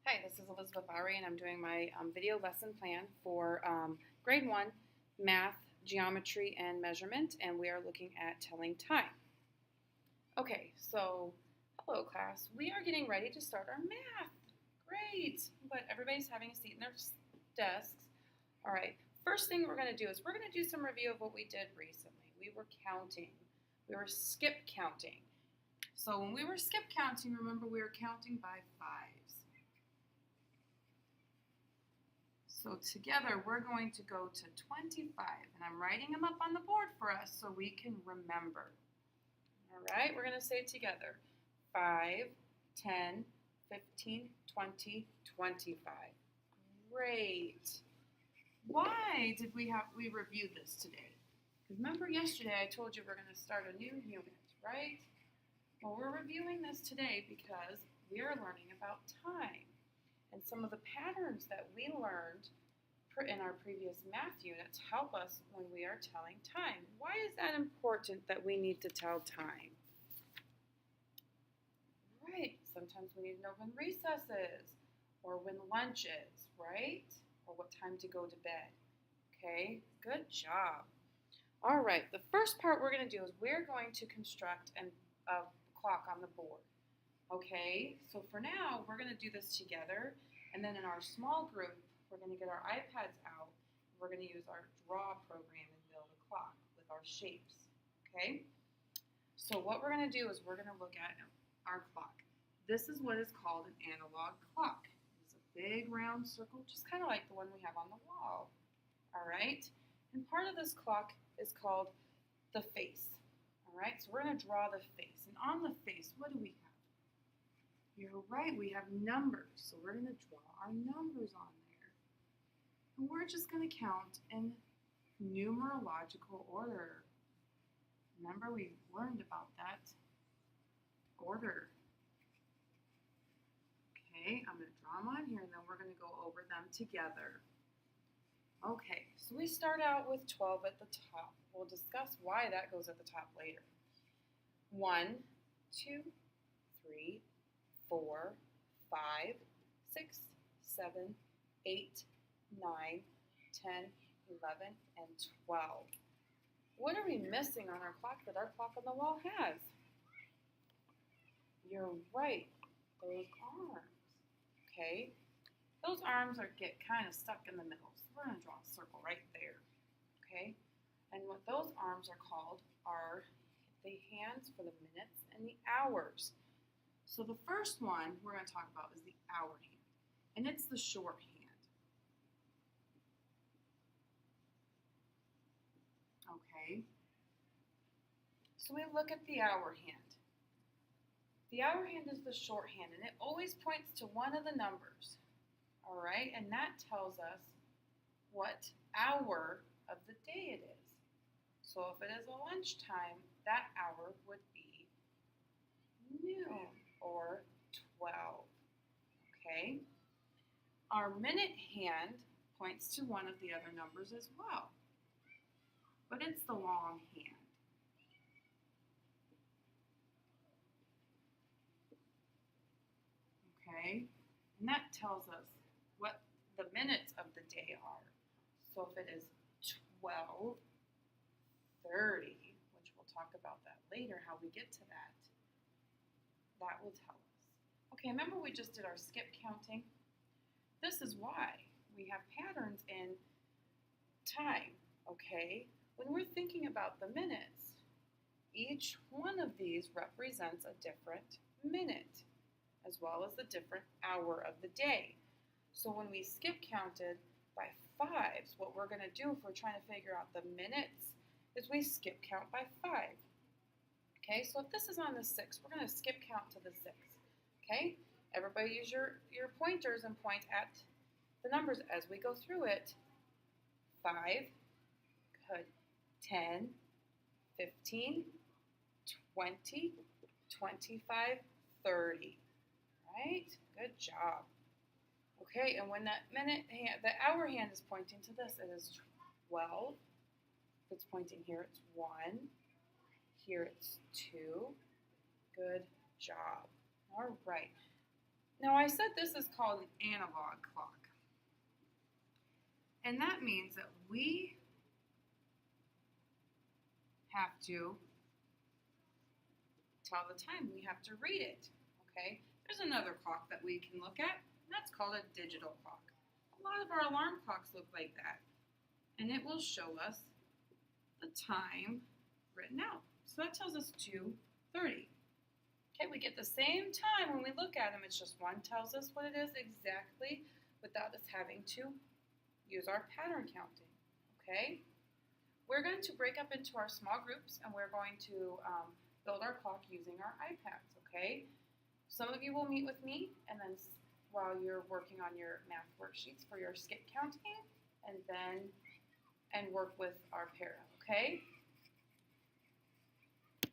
Hi, this is Elizabeth Ari, and I'm doing my video lesson plan for grade 1 math, geometry, and measurement, and we are looking at telling time. Okay, so hello class. We are getting ready to start our math. Great, but everybody's having a seat in their desks. All right, first thing we're going to do is we're going to do some review of what we did recently. We were counting. We were skip counting. So when we were skip counting, remember we were counting by fives. So together we're going to go to 25, and I'm writing them up on the board for us so we can remember. All right, we're going to say it together. 5, 10, 15, 20, 25. Great. Why did we review this today? Remember yesterday I told you we're going to start a new unit, right? Well, we're reviewing this today because we are learning about time. And some of the patterns that we learned in our previous math units help us when we are telling time. Why is that important that we need to tell time? Right, sometimes we need to know when recess is, or when lunch is, right? Or what time to go to bed. Okay, good job. All right, the first part we're going to do is we're going to construct a clock on the board. Okay, so for now, we're going to do this together, and then in our small group, we're going to get our iPads out. We're going to use our draw program and build a clock with our shapes. Okay, so what we're going to do is we're going to look at our clock. This is what is called an analog clock. It's a big round circle, just kind of like the one we have on the wall. All right, and part of this clock is called the face. All right, so we're going to draw the face, and on the face, what do we have? You're right, we have numbers, so we're going to draw our numbers on there. And we're just going to count in numerological order. Remember, we learned about that order. Okay, I'm going to draw them on here, and then we're going to go over them together. Okay, so we start out with 12 at the top. We'll discuss why that goes at the top later. 1, 2, 3, 4, 5, 6, 7, 8, 9, 10, 11, and 12. What are we missing on our clock that our clock on the wall has? You're right, those arms. Okay, those arms get kind of stuck in the middle, so we're going to draw a circle right there. Okay, and what those arms are called are the hands for the minutes and the hours. So the first one we're going to talk about is the hour hand, and it's the short hand. Okay, so we look at the hour hand. The hour hand is the short hand, and it always points to one of the numbers. All right, and that tells us what hour of the day it is. So if it is a lunchtime, that hour would be noon or 12. Okay? Our minute hand points to one of the other numbers as well, but it's the long hand. Okay? And that tells us what the minutes of the day are. So if it is 12:30, which we'll talk about that later, how we get to that, that will tell us. Okay, remember we just did our skip counting? This is why we have patterns in time, okay? When we're thinking about the minutes, each one of these represents a different minute, as well as the different hour of the day. So when we skip counted by fives, what we're going to do if we're trying to figure out the minutes is we skip count by 5. Okay, so if this is on the 6, we're going to skip count to the 6. Okay, everybody use your pointers and point at the numbers as we go through it. 5, good, 10, 15, 20, 25, 30. Right, good job. Okay, and when that minute hand, the hour hand is pointing to this, it is 12. If it's pointing here, it's 1. Here it's 2. Good job. All right. Now I said this is called an analog clock. And that means that we have to tell the time. We have to read it, okay? There's another clock that we can look at, and that's called a digital clock. A lot of our alarm clocks look like that, and it will show us the time written out. So that tells us 2:30. Okay, we get the same time when we look at them. It's just one tells us what it is exactly without us having to use our pattern counting, okay? We're going to break up into our small groups, and we're going to build our clock using our iPads, okay? Some of you will meet with me, and then while you're working on your math worksheets for your skip counting, and work with our para, okay?